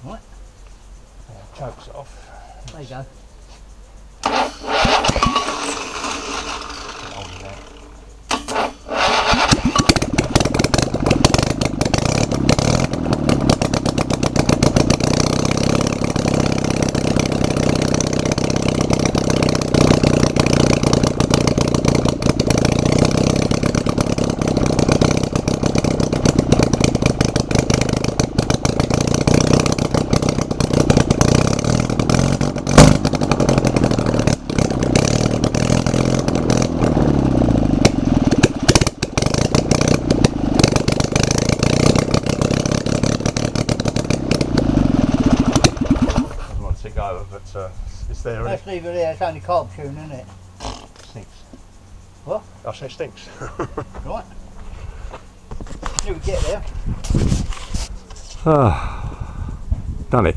Right. Chokes it off. There you go. Hold it there. But it's there. Let's leave it there, it's only carb tune, isn't it? Stinks. What? I say stinks. Right. Till we get there. Done it.